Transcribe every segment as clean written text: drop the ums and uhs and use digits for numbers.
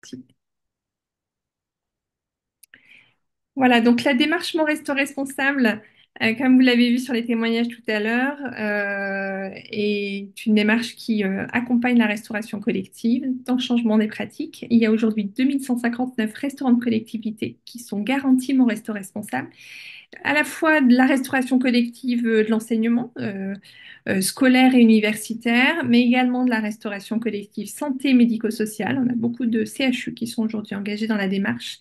parti. Voilà, donc la démarche Mon Resto Responsable, comme vous l'avez vu sur les témoignages tout à l'heure, est une démarche qui accompagne la restauration collective dans le changement des pratiques. Il y a aujourd'hui 2159 restaurants de collectivité qui sont garantis Mon Resto Responsable, à la fois de la restauration collective de l'enseignement scolaire et universitaire, mais également de la restauration collective santé médico-sociale. On a beaucoup de CHU qui sont aujourd'hui engagés dans la démarche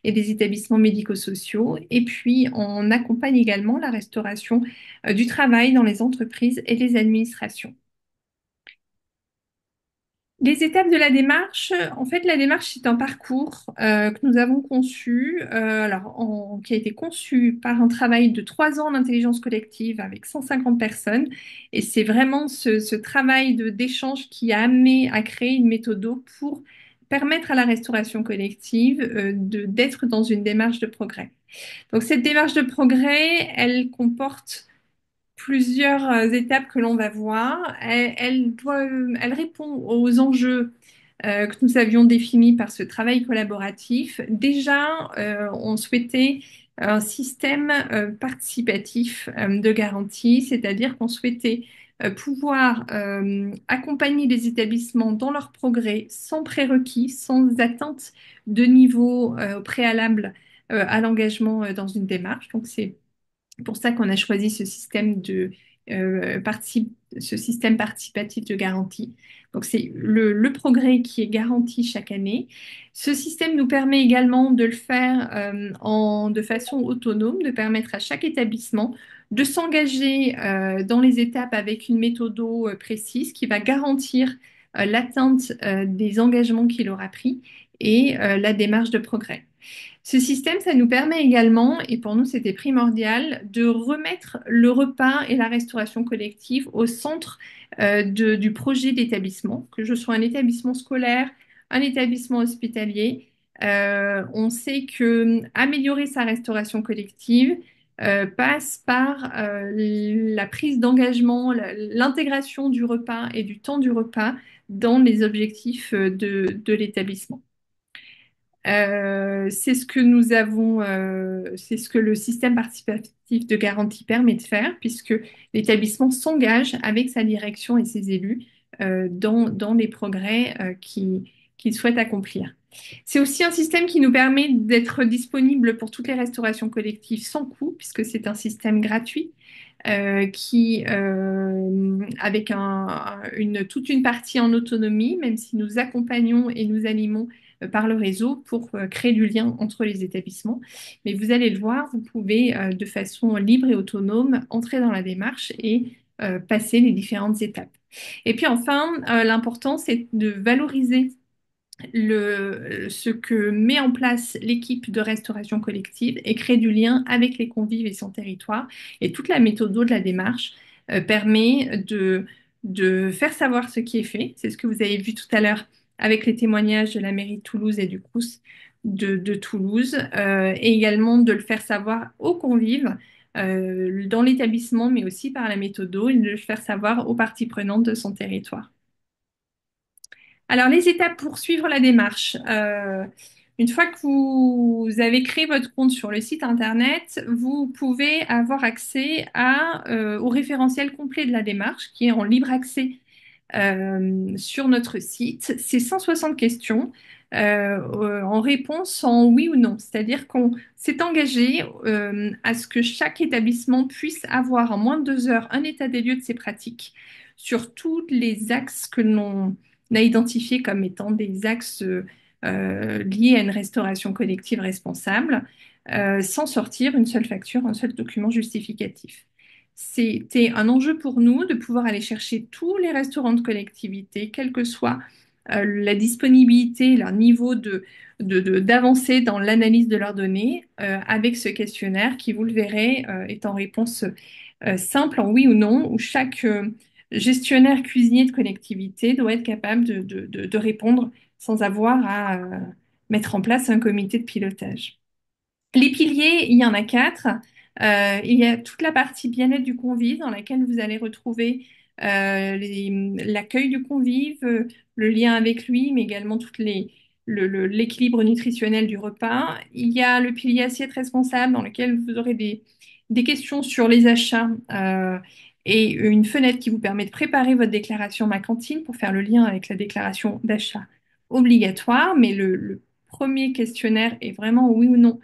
et des établissements médico-sociaux. Et puis, on accompagne également la restauration du travail dans les entreprises et les administrations. Les étapes de la démarche, en fait, la démarche, c'est un parcours que nous avons conçu, qui a été conçu par un travail de 3 ans d'intelligence collective avec 150 personnes. Et c'est vraiment ce travail d'échange qui a amené à créer une méthode pour permettre à la restauration collective d'être dans une démarche de progrès. Donc, cette démarche de progrès, elle comporte plusieurs étapes que l'on va voir. Elle répond aux enjeux que nous avions définis par ce travail collaboratif. Déjà, on souhaitait un système participatif de garantie, c'est-à-dire qu'on souhaitait pouvoir accompagner les établissements dans leur progrès sans prérequis, sans atteinte de niveau au préalable à l'engagement dans une démarche. Donc, c'est pour ça qu'on a choisi ce système participatif de garantie. Donc, c'est le progrès qui est garanti chaque année. Ce système nous permet également de le faire de façon autonome, de permettre à chaque établissement de s'engager dans les étapes avec une méthode précise qui va garantir l'atteinte des engagements qu'il aura pris et la démarche de progrès. Ce système, ça nous permet également, et pour nous c'était primordial, de remettre le repas et la restauration collective au centre du projet d'établissement, que je sois un établissement scolaire, un établissement hospitalier. On sait que améliorer sa restauration collective passe par la prise d'engagement, l'intégration du repas et du temps du repas dans les objectifs de l'établissement. C'est ce que le système participatif de garantie permet de faire, puisque l'établissement s'engage avec sa direction et ses élus dans les progrès qu'il souhaite accomplir. C'est aussi un système qui nous permet d'être disponible pour toutes les restaurations collectives sans coût, puisque c'est un système gratuit avec toute une partie en autonomie, même si nous accompagnons et nous animons par le réseau pour créer du lien entre les établissements. Mais vous allez le voir, vous pouvez de façon libre et autonome entrer dans la démarche et passer les différentes étapes. Et puis enfin, l'important, c'est de valoriser ce que met en place l'équipe de restauration collective et crée du lien avec les convives et son territoire. Et toute la méthode de la démarche permet de faire savoir ce qui est fait. C'est ce que vous avez vu tout à l'heure avec les témoignages de la mairie de Toulouse et du Crous de Toulouse, et également de le faire savoir aux convives dans l'établissement, mais aussi par la méthode, et de le faire savoir aux parties prenantes de son territoire. Alors, les étapes pour suivre la démarche. Une fois que vous avez créé votre compte sur le site internet, vous pouvez avoir accès au référentiel complet de la démarche qui est en libre accès sur notre site. C'est 160 questions en réponse en oui ou non. C'est-à-dire qu'on s'est engagé à ce que chaque établissement puisse avoir en moins de 2 heures un état des lieux de ses pratiques sur tous les axes que l'on a identifiés comme étant des axes liés à une restauration collective responsable, sans sortir une seule facture, un seul document justificatif. C'était un enjeu pour nous de pouvoir aller chercher tous les restaurants de collectivité, quelle que soit la disponibilité, leur niveau d'avancée dans l'analyse de leurs données, avec ce questionnaire qui, vous le verrez, est en réponse simple, en oui ou non, où chaque gestionnaire cuisinier de collectivité doit être capable de répondre sans avoir à mettre en place un comité de pilotage. Les piliers, il y en a 4. Il y a toute la partie bien-être du convive dans laquelle vous allez retrouver l'accueil du convive, le lien avec lui, mais également toutes l'équilibre nutritionnel du repas. Il y a le pilier assiette responsable dans lequel vous aurez des questions sur les achats et une fenêtre qui vous permet de préparer votre déclaration Ma Cantine pour faire le lien avec la déclaration d'achat obligatoire. Mais le premier questionnaire est vraiment oui ou non.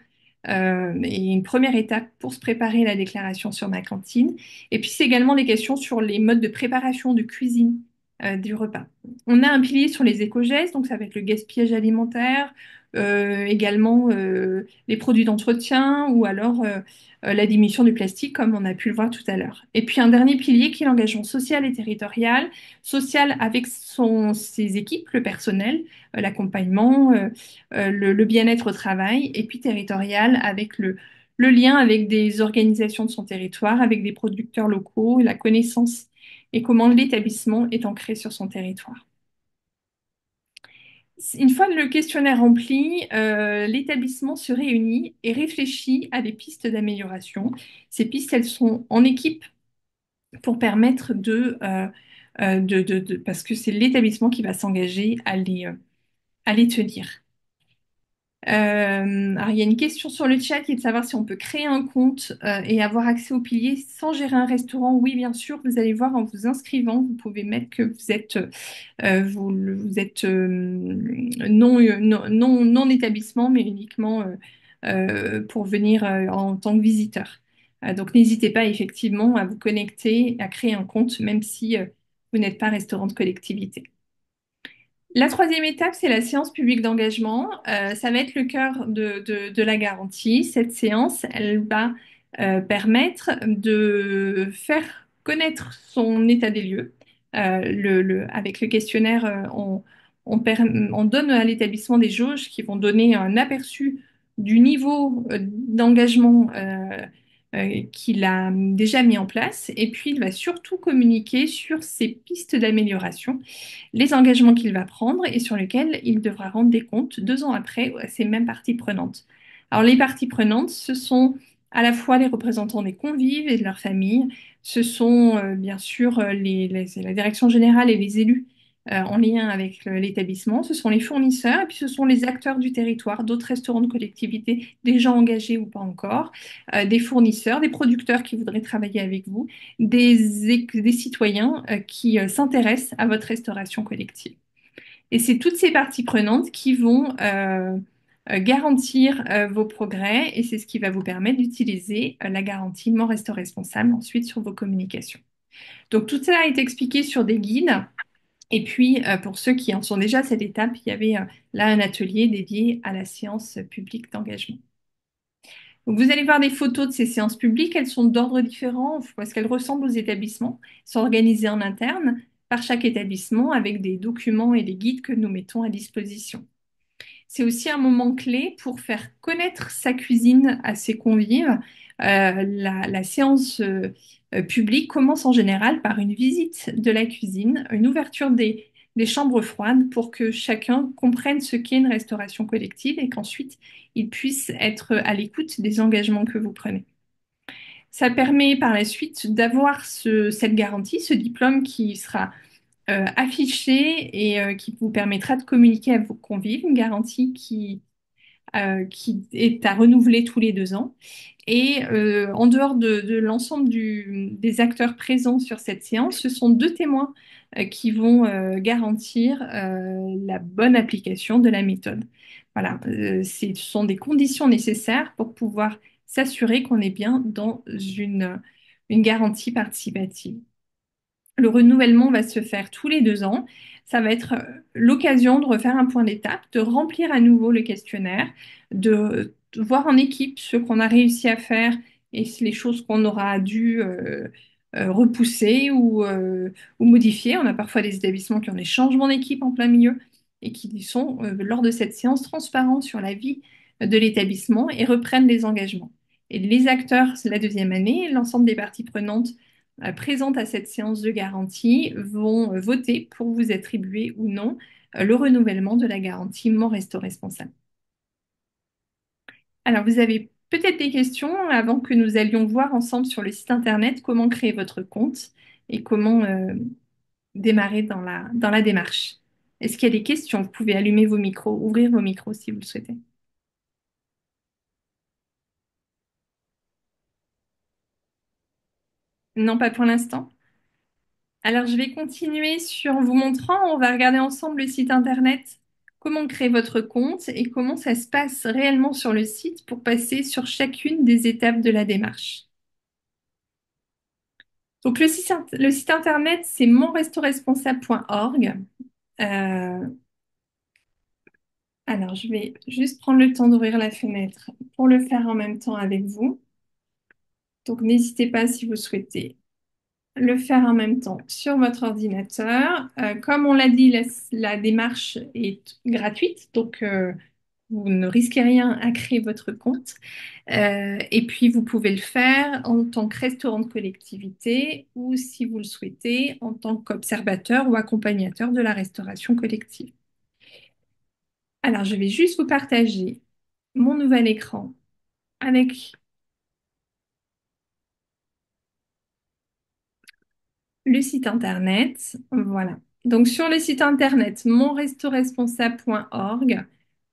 Et une première étape pour se préparer la déclaration sur Ma Cantine. Et puis, c'est également des questions sur les modes de préparation, de cuisine du repas. On a un pilier sur les éco-gestes, donc ça va être le gaspillage alimentaire, également les produits d'entretien ou alors la diminution du plastique, comme on a pu le voir tout à l'heure. Et puis un dernier pilier qui est l'engagement social et territorial, social avec ses équipes, le personnel, l'accompagnement, le bien-être au travail, et puis territorial avec le lien avec des organisations de son territoire, avec des producteurs locaux, la connaissance et comment l'établissement est ancré sur son territoire. Une fois le questionnaire rempli, l'établissement se réunit et réfléchit à des pistes d'amélioration. Ces pistes, elles sont en équipe pour permettre parce que c'est l'établissement qui va s'engager à les tenir. Alors, il y a une question sur le chat qui est de savoir si on peut créer un compte et avoir accès au pilier sans gérer un restaurant. Oui, bien sûr, vous allez voir en vous inscrivant, vous pouvez mettre que vous êtes, vous êtes non établissement, mais uniquement pour venir en tant que visiteur. Donc, n'hésitez pas effectivement à vous connecter, à créer un compte, même si vous n'êtes pas restaurant de collectivité. La troisième étape, c'est la séance publique d'engagement. Ça va être le cœur de la garantie. Cette séance, elle va permettre de faire connaître son état des lieux. Avec le questionnaire, on donne à l'établissement des jauges qui vont donner un aperçu du niveau d'engagement qu'il a déjà mis en place. Et puis, il va surtout communiquer sur ses pistes d'amélioration, les engagements qu'il va prendre et sur lesquels il devra rendre des comptes 2 ans après à ces mêmes parties prenantes. Alors les parties prenantes, ce sont à la fois les représentants des convives et de leurs familles, ce sont bien sûr la direction générale et les élus en lien avec l'établissement, ce sont les fournisseurs et puis ce sont les acteurs du territoire, d'autres restaurants de collectivité déjà engagés ou pas encore, des fournisseurs, des producteurs qui voudraient travailler avec vous, des citoyens qui s'intéressent à votre restauration collective. Et c'est toutes ces parties prenantes qui vont garantir vos progrès et c'est ce qui va vous permettre d'utiliser la garantie Mon Resto Responsable ensuite sur vos communications. Donc tout ça est expliqué sur des guides. Et puis, pour ceux qui en sont déjà à cette étape, il y avait là un atelier dédié à la séance publique d'engagement. Donc, vous allez voir des photos de ces séances publiques. Elles sont d'ordre différent parce qu'elles ressemblent aux établissements. Elles sont organisées en interne par chaque établissement avec des documents et des guides que nous mettons à disposition. C'est aussi un moment clé pour faire connaître sa cuisine à ses convives. La séance publique commence en général par une visite de la cuisine, une ouverture des chambres froides pour que chacun comprenne ce qu'est une restauration collective et qu'ensuite il puisse être à l'écoute des engagements que vous prenez. Ça permet par la suite d'avoir cette garantie, ce diplôme qui sera affiché et qui vous permettra de communiquer à vos convives, une garantie qui est à renouveler tous les 2 ans. Et en dehors de l'ensemble des acteurs présents sur cette séance, ce sont 2 témoins qui vont garantir la bonne application de la méthode. Voilà, ce sont des conditions nécessaires pour pouvoir s'assurer qu'on est bien dans une garantie participative. Le renouvellement va se faire tous les 2 ans. Ça va être l'occasion de refaire un point d'étape, de remplir à nouveau le questionnaire, de voir en équipe ce qu'on a réussi à faire et les choses qu'on aura dû repousser ou modifier. On a parfois des établissements qui ont des changements d'équipe en plein milieu et qui sont, lors de cette séance, transparents sur la vie de l'établissement et reprennent les engagements. Et les acteurs, la deuxième année, l'ensemble des parties prenantes présentes à cette séance de garantie vont voter pour vous attribuer ou non le renouvellement de la garantie Mon Resto Responsable. Alors, vous avez peut-être des questions avant que nous allions voir ensemble sur le site internet comment créer votre compte et comment démarrer dans la démarche. Est-ce qu'il y a des questions? Vous pouvez allumer vos micros, ouvrir vos micros si vous le souhaitez. Non, pas pour l'instant. Alors, je vais continuer sur vous montrant. On va regarder ensemble le site internet, comment créer votre compte et comment ça se passe réellement sur le site pour passer sur chacune des étapes de la démarche. Donc, le site internet, c'est monrestoresponsable.org. Euh, alors, je vais juste prendre le temps d'ouvrir la fenêtre pour le faire en même temps avec vous. Donc, n'hésitez pas si vous souhaitez le faire en même temps sur votre ordinateur. Comme on l'a dit, la démarche est gratuite, donc vous ne risquez rien à créer votre compte. Et puis, vous pouvez le faire en tant que restaurant de collectivité ou, si vous le souhaitez, en tant qu'observateur ou accompagnateur de la restauration collective. Alors, je vais juste vous partager mon nouvel écran avec le site internet. Voilà. Donc, sur le site internet monrestoresponsable.org,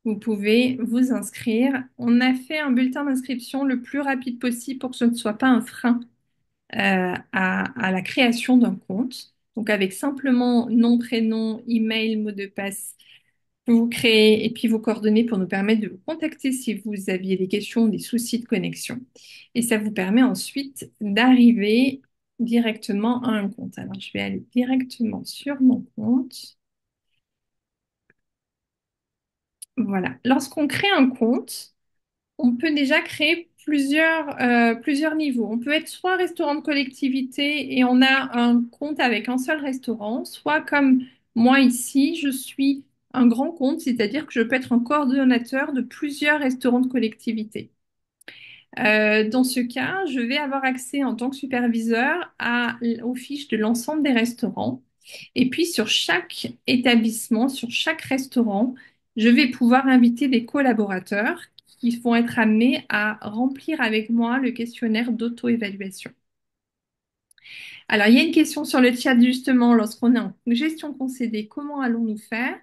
vous pouvez vous inscrire. On a fait un bulletin d'inscription le plus rapide possible pour que ce ne soit pas un frein à la création d'un compte. Donc, avec simplement nom, prénom, email, mot de passe, vous créez et puis vos coordonnées pour nous permettre de vous contacter si vous aviez des questions ou des soucis de connexion. Et ça vous permet ensuite d'arriver directement à un compte. Alors, je vais aller directement sur mon compte. Voilà. Lorsqu'on crée un compte, on peut déjà créer plusieurs niveaux. On peut être soit restaurant de collectivité et on a un compte avec un seul restaurant, soit comme moi ici, je suis un grand compte, c'est-à-dire que je peux être un coordonnateur de plusieurs restaurants de collectivité. Dans ce cas, je vais avoir accès en tant que superviseur aux fiches de l'ensemble des restaurants. Et puis sur chaque établissement, sur chaque restaurant, je vais pouvoir inviter des collaborateurs qui vont être amenés à remplir avec moi le questionnaire d'auto-évaluation. Alors, il y a une question sur le chat justement, lorsqu'on est en gestion concédée, comment allons-nous faire?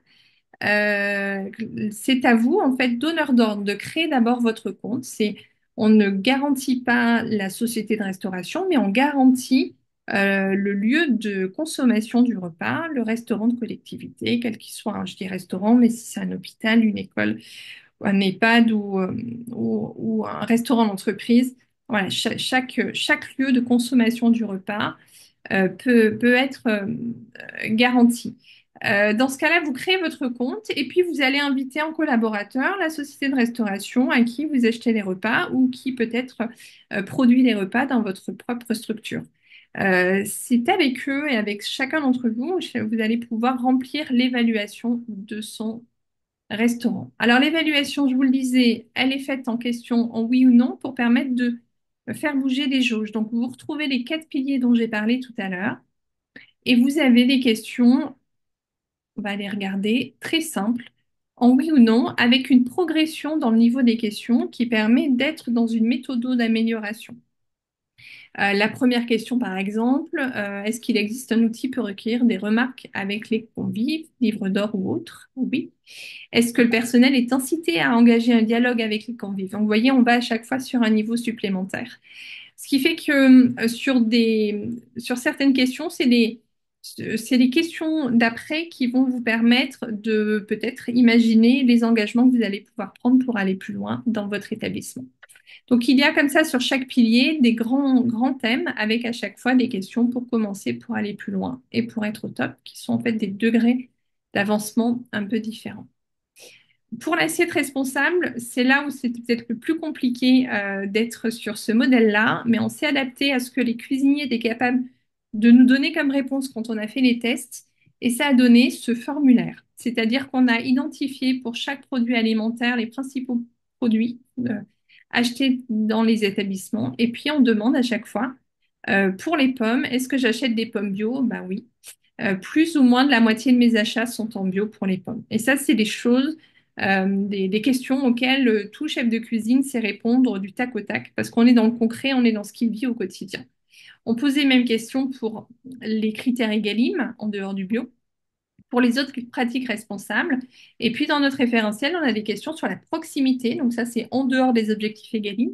Euh, c'est à vous, en fait, donneur d'ordre, de créer d'abord votre compte. On ne garantit pas la société de restauration, mais on garantit le lieu de consommation du repas, le restaurant de collectivité, quel qu'il soit. Hein. Je dis restaurant, mais si c'est un hôpital, une école, un EHPAD ou un restaurant d'entreprise, voilà, chaque lieu de consommation du repas peut être garanti. Dans ce cas-là, vous créez votre compte et puis vous allez inviter en collaborateur la société de restauration à qui vous achetez les repas ou qui peut-être produit les repas dans votre propre structure. C'est avec eux et avec chacun d'entre vous, vous allez pouvoir remplir l'évaluation de son restaurant. Alors l'évaluation, je vous le disais, elle est faite en question en oui ou non pour permettre de faire bouger les jauges. Donc vous retrouvez les 4 piliers dont j'ai parlé tout à l'heure et vous avez des questions, on va les regarder, très simples, en oui ou non, avec une progression dans le niveau des questions qui permet d'être dans une méthode d'amélioration. La première question, par exemple, est-ce qu'il existe un outil pour recueillir des remarques avec les convives, livres d'or ou autres? Oui. Est-ce que le personnel est incité à engager un dialogue avec les convives? Donc, vous voyez, on va à chaque fois sur un niveau supplémentaire. Ce qui fait que sur certaines questions, c'est les questions d'après qui vont vous permettre de peut-être imaginer les engagements que vous allez pouvoir prendre pour aller plus loin dans votre établissement. Donc, il y a comme ça sur chaque pilier des grands thèmes avec à chaque fois des questions pour commencer, pour aller plus loin et pour être au top, qui sont en fait des degrés d'avancement un peu différents. Pour l'assiette responsable, c'est là où c'est peut-être le plus compliqué d'être sur ce modèle-là, mais on s'est adapté à ce que les cuisiniers étaient capables de nous donner comme réponse quand on a fait les tests, et ça a donné ce formulaire. C'est-à-dire qu'on a identifié pour chaque produit alimentaire les principaux produits achetés dans les établissements, et puis on demande à chaque fois, pour les pommes, est-ce que j'achète des pommes bio? Ben oui. Plus ou moins de la moitié de mes achats sont en bio pour les pommes. Et ça, c'est des choses, des questions auxquelles tout chef de cuisine sait répondre du tac au tac, parce qu'on est dans le concret, on est dans ce qu'il vit au quotidien. On posait même question pour les critères Egalim, en dehors du bio. pour les autres pratiques responsables. Et puis dans notre référentiel, on a des questions sur la proximité. Donc ça, c'est en dehors des objectifs Egalim.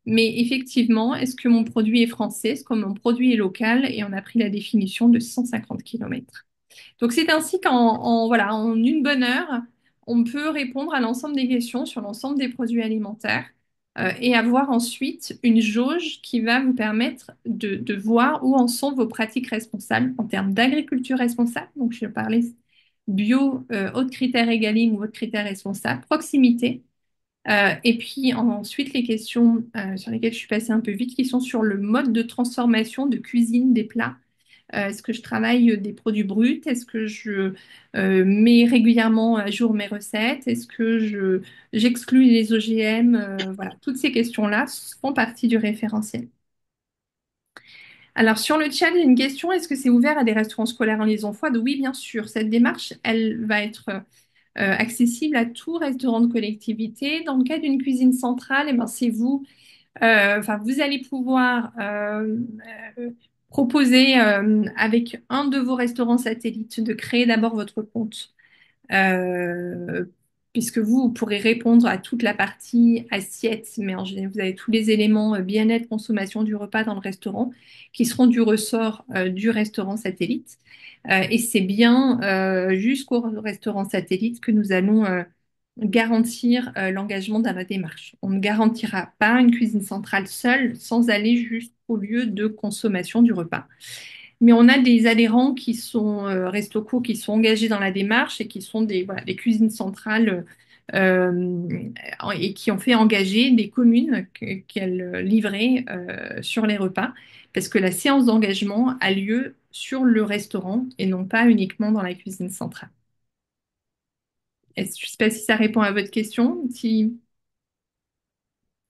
Mais effectivement, est-ce que mon produit est français? Est-ce que mon produit est local? Et on a pris la définition de 150 km. Donc c'est ainsi voilà, en une bonne heure, on peut répondre à l'ensemble des questions sur l'ensemble des produits alimentaires et avoir ensuite une jauge qui va vous permettre de voir où en sont vos pratiques responsables en termes d'agriculture responsable. Donc je parlais bio, autres critères Egalim ou autres critères responsables, proximité. Et puis ensuite les questions sur lesquelles je suis passée un peu vite, qui sont sur le mode de transformation de cuisine des plats. Est-ce que je travaille des produits bruts? Est-ce que je mets régulièrement à jour mes recettes? Est-ce que j'exclus les OGM? Voilà, toutes ces questions-là font partie du référentiel. Alors, sur le chat, il y a une question, est-ce que c'est ouvert à des restaurants scolaires en liaison froide? Oui, bien sûr. Cette démarche, elle va être accessible à tout restaurant de collectivité. Dans le cas d'une cuisine centrale, eh ben, c'est vous. Enfin, vous allez pouvoir euh, proposer avec un de vos restaurants satellites de créer d'abord votre compte, euh, puisque vous pourrez répondre à toute la partie assiette, mais en général, vous avez tous les éléments bien-être, consommation du repas dans le restaurant qui seront du ressort du restaurant satellite. Et c'est bien jusqu'au restaurant satellite que nous allons garantir l'engagement dans la démarche. On ne garantira pas une cuisine centrale seule sans aller jusqu'au lieu de consommation du repas. Mais on a des adhérents qui sont Restocos qui sont engagés dans la démarche et qui sont voilà, des cuisines centrales et qui ont fait engager des communes qu'elles livraient sur les repas parce que la séance d'engagement a lieu sur le restaurant et non pas uniquement dans la cuisine centrale. Je ne sais pas si ça répond à votre question. Si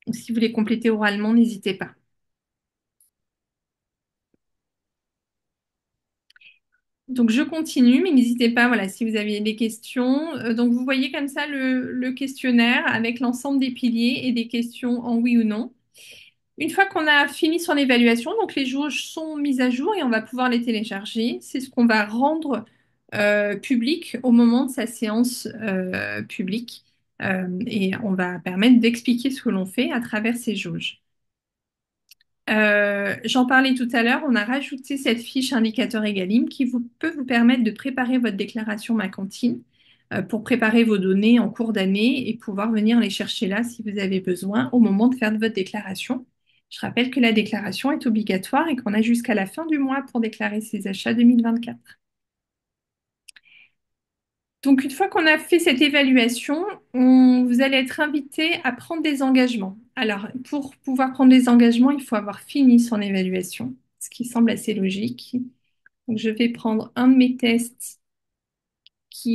vous voulez compléter oralement, n'hésitez pas. Donc je continue, mais n'hésitez pas, voilà, si vous avez des questions. Donc vous voyez comme ça le questionnaire avec l'ensemble des piliers et des questions en oui ou non. Une fois qu'on a fini son évaluation, donc les jauges sont mises à jour et on va pouvoir les télécharger. C'est ce qu'on va rendre public au moment de sa séance publique. Et on va permettre d'expliquer ce que l'on fait à travers ces jauges. J'en parlais tout à l'heure, on a rajouté cette fiche indicateur Egalim qui peut vous permettre de préparer votre déclaration Ma Cantine pour préparer vos données en cours d'année et pouvoir venir les chercher là si vous avez besoin au moment de faire votre déclaration. Je rappelle que la déclaration est obligatoire et qu'on a jusqu'à la fin du mois pour déclarer ses achats 2024. Donc, une fois qu'on a fait cette évaluation, vous allez être invité à prendre des engagements. Alors, pour pouvoir prendre des engagements, il faut avoir fini son évaluation, ce qui semble assez logique. Donc, je vais prendre un de mes tests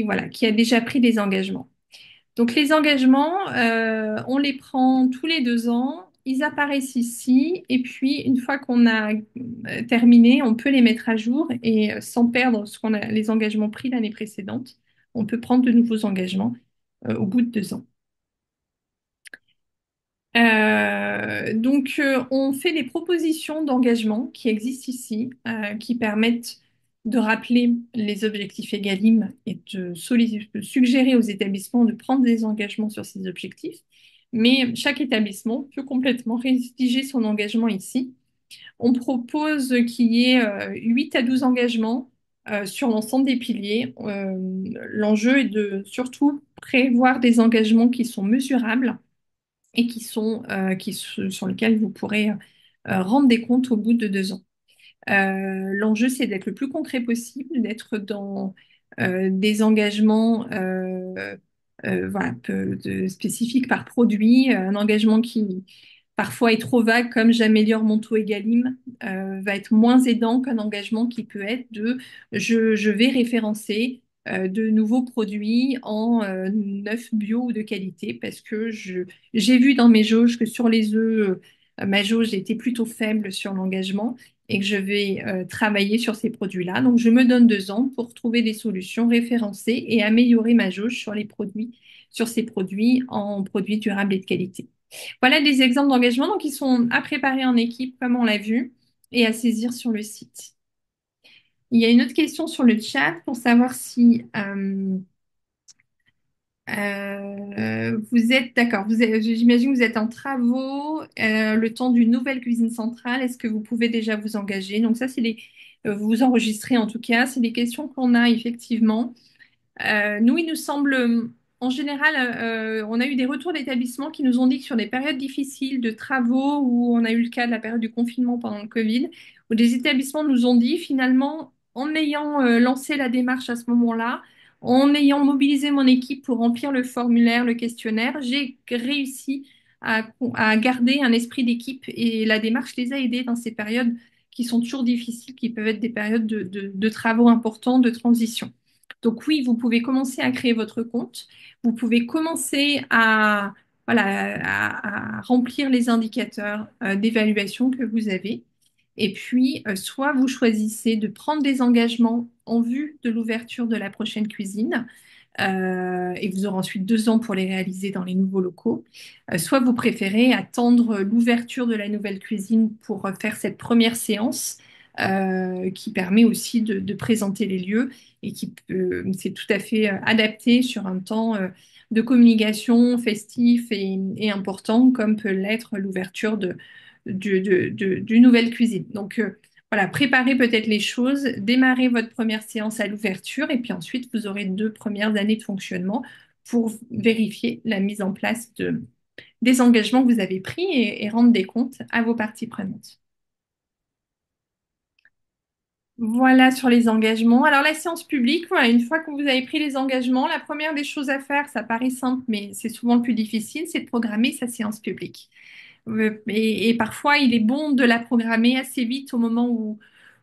voilà, qui a déjà pris des engagements. Donc, les engagements, on les prend tous les 2 ans. Ils apparaissent ici. Et puis, une fois qu'on a terminé, on peut les mettre à jour et sans perdre les engagements pris l'année précédente, on peut prendre de nouveaux engagements au bout de 2 ans. On fait des propositions d'engagement qui existent ici, qui permettent de rappeler les objectifs Egalim et de suggérer aux établissements de prendre des engagements sur ces objectifs. Mais chaque établissement peut complètement rédiger son engagement ici. On propose qu'il y ait 8 à 12 engagements sur l'ensemble des piliers. L'enjeu est de surtout prévoir des engagements qui sont mesurables et sur lesquels vous pourrez rendre des comptes au bout de 2 ans. L'enjeu, c'est d'être le plus concret possible, d'être dans des engagements voilà, spécifiques par produit, un engagement qui parfois est trop vague, comme j'améliore mon taux Egalim, va être moins aidant qu'un engagement qui peut être de je vais référencer de nouveaux produits en neuf bio ou de qualité parce que j'ai vu dans mes jauges que sur les œufs, ma jauge était plutôt faible sur l'engagement et que je vais travailler sur ces produits-là. Donc, je me donne 2 ans pour trouver des solutions référencées et améliorer ma jauge sur les produits, sur ces produits en produits durables et de qualité. Voilà des exemples d'engagement donc, qui sont à préparer en équipe, comme on l'a vu, et à saisir sur le site. Il y a une autre question sur le chat pour savoir si vous êtes d'accord. J'imagine que vous êtes en travaux le temps d'une nouvelle cuisine centrale. Est-ce que vous pouvez déjà vous engager? Donc ça, vous enregistrez en tout cas. C'est des questions qu'on a effectivement. Nous, il nous semble, en général, on a eu des retours d'établissements qui nous ont dit que sur des périodes difficiles de travaux, où on a eu le cas de la période du confinement pendant le Covid, où des établissements nous ont dit finalement, en ayant lancé la démarche à ce moment-là, en ayant mobilisé mon équipe pour remplir le formulaire, le questionnaire, j'ai réussi à garder un esprit d'équipe et la démarche les a aidés dans ces périodes qui sont toujours difficiles, qui peuvent être des périodes de travaux importants, de transition. Donc oui, vous pouvez commencer à créer votre compte. Vous pouvez commencer voilà, à remplir les indicateurs d'évaluation que vous avez. Et puis, soit vous choisissez de prendre des engagements en vue de l'ouverture de la prochaine cuisine, et vous aurez ensuite 2 ans pour les réaliser dans les nouveaux locaux. Soit vous préférez attendre l'ouverture de la nouvelle cuisine pour faire cette première séance qui permet aussi de présenter les lieux et c'est tout à fait adapté sur un temps de communication festif et important comme peut l'être l'ouverture d'une nouvelle cuisine. Donc, voilà, préparez peut-être les choses, démarrez votre première séance à l'ouverture et puis ensuite vous aurez 2 premières années de fonctionnement pour vérifier la mise en place des engagements que vous avez pris et rendre des comptes à vos parties prenantes. Voilà sur les engagements. Alors la séance publique, voilà, une fois que vous avez pris les engagements, la première des choses à faire, ça paraît simple, mais c'est souvent le plus difficile, c'est de programmer sa séance publique. Et parfois, il est bon de la programmer assez vite au moment où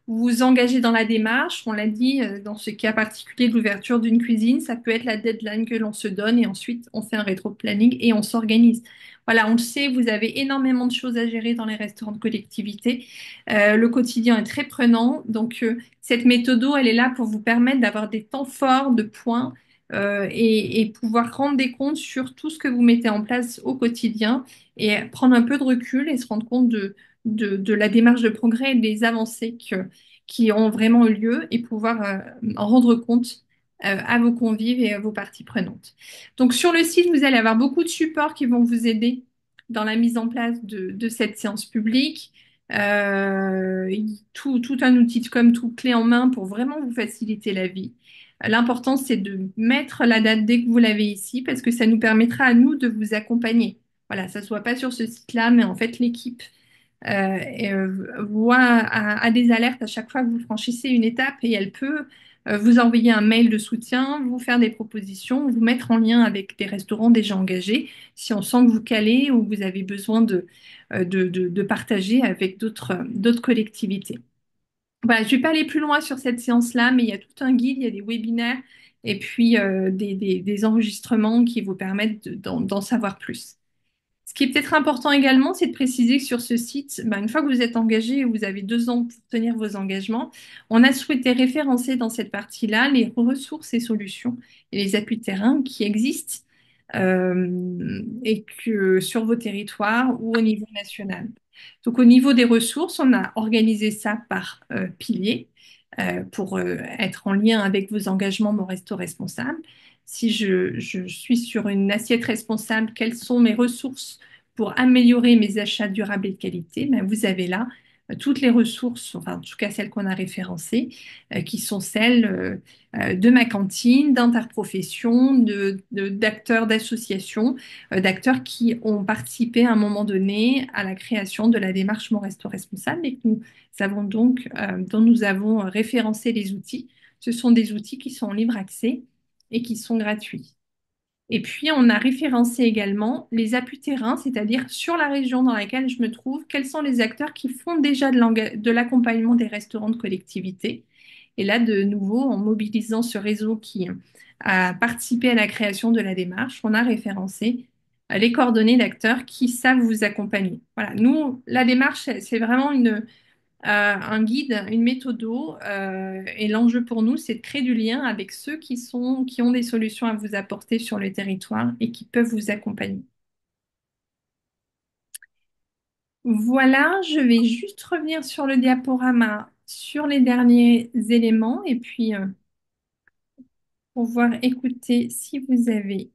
vous vous engagez dans la démarche. On l'a dit, dans ce cas particulier de l'ouverture d'une cuisine, ça peut être la deadline que l'on se donne et ensuite on fait un rétro-planning et on s'organise. Voilà, on le sait, vous avez énormément de choses à gérer dans les restaurants de collectivité. Le quotidien est très prenant, donc cette méthode, elle est là pour vous permettre d'avoir des temps forts de points et pouvoir rendre des comptes sur tout ce que vous mettez en place au quotidien et prendre un peu de recul et se rendre compte de la démarche de progrès et des avancées qui ont vraiment eu lieu et pouvoir en rendre compte à vos convives et à vos parties prenantes. Donc sur le site, vous allez avoir beaucoup de supports qui vont vous aider dans la mise en place de cette séance publique. Tout un outil comme tout clé en main pour vraiment vous faciliter la vie. L'important, c'est de mettre la date dès que vous l'avez ici parce que ça nous permettra à nous de vous accompagner. Voilà, ça soit pas sur ce site-là, mais en fait, l'équipe voit à des alertes à chaque fois que vous franchissez une étape et elle peut vous envoyer un mail de soutien, vous faire des propositions, vous mettre en lien avec des restaurants déjà engagés si on sent que vous calez ou vous avez besoin de partager avec d'autres collectivités. Voilà, je ne vais pas aller plus loin sur cette séance-là, mais il y a tout un guide, il y a des webinaires et puis des enregistrements qui vous permettent d'en savoir plus. Ce qui est peut-être important également, c'est de préciser que sur ce site, ben, une fois que vous êtes engagé et vous avez 2 ans pour tenir vos engagements, on a souhaité référencer dans cette partie-là les ressources et solutions et les appuis de terrain qui existent et que sur vos territoires ou au niveau national. Donc au niveau des ressources, on a organisé ça par piliers pour être en lien avec vos engagements Mon Resto Responsable. Si je suis sur une assiette responsable, quelles sont mes ressources pour améliorer mes achats durables et de qualité? Ben, vous avez là toutes les ressources, enfin en tout cas celles qu'on a référencées, qui sont celles de ma cantine, d'interprofession, d'acteurs d'associations, d'acteurs qui ont participé à un moment donné à la création de la démarche Mon Resto Responsable et que dont nous avons référencé les outils. Ce sont des outils qui sont en libre accès et qui sont gratuits. Et puis, on a référencé également les appuis terrain, c'est-à-dire sur la région dans laquelle je me trouve, quels sont les acteurs qui font déjà de l'accompagnement des restaurants de collectivité. Et là, de nouveau, en mobilisant ce réseau qui a participé à la création de la démarche, on a référencé les coordonnées d'acteurs qui savent vous accompagner. Voilà, nous, la démarche, c'est vraiment un guide, une méthode, et l'enjeu pour nous, c'est de créer du lien avec ceux qui ont des solutions à vous apporter sur le territoire et qui peuvent vous accompagner. Voilà, je vais juste revenir sur le diaporama sur les derniers éléments et puis pouvoir écouter si vous avez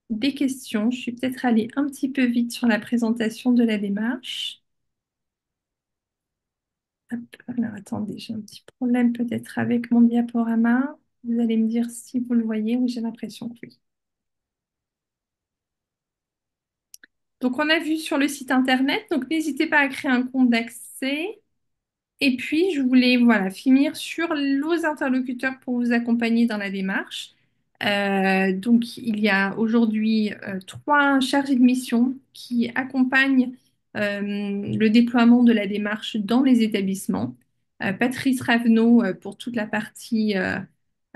des questions. Je suis peut-être allée un petit peu vite sur la présentation de la démarche. Hop, alors attendez, j'ai un petit problème peut-être avec mon diaporama. Vous allez me dire si vous le voyez. Oui, j'ai l'impression que oui. Donc, on a vu sur le site internet. Donc, n'hésitez pas à créer un compte d'accès. Et puis, je voulais voilà, finir sur nos interlocuteurs pour vous accompagner dans la démarche. Donc, il y a aujourd'hui trois chargés de mission qui accompagnent le déploiement de la démarche dans les établissements. Patrice Ravenot pour toute la partie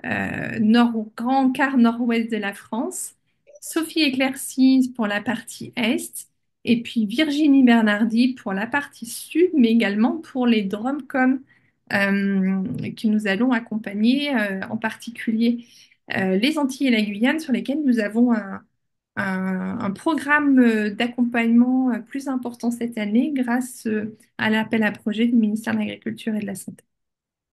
grand quart nord-ouest de la France, Sophie Éclaircie pour la partie est, et puis Virginie Bernardi pour la partie sud, mais également pour les DROMCOM que nous allons accompagner, en particulier les Antilles et la Guyane, sur lesquels nous avons un programme d'accompagnement plus important cette année grâce à l'appel à projet du ministère de l'Agriculture et de la Santé.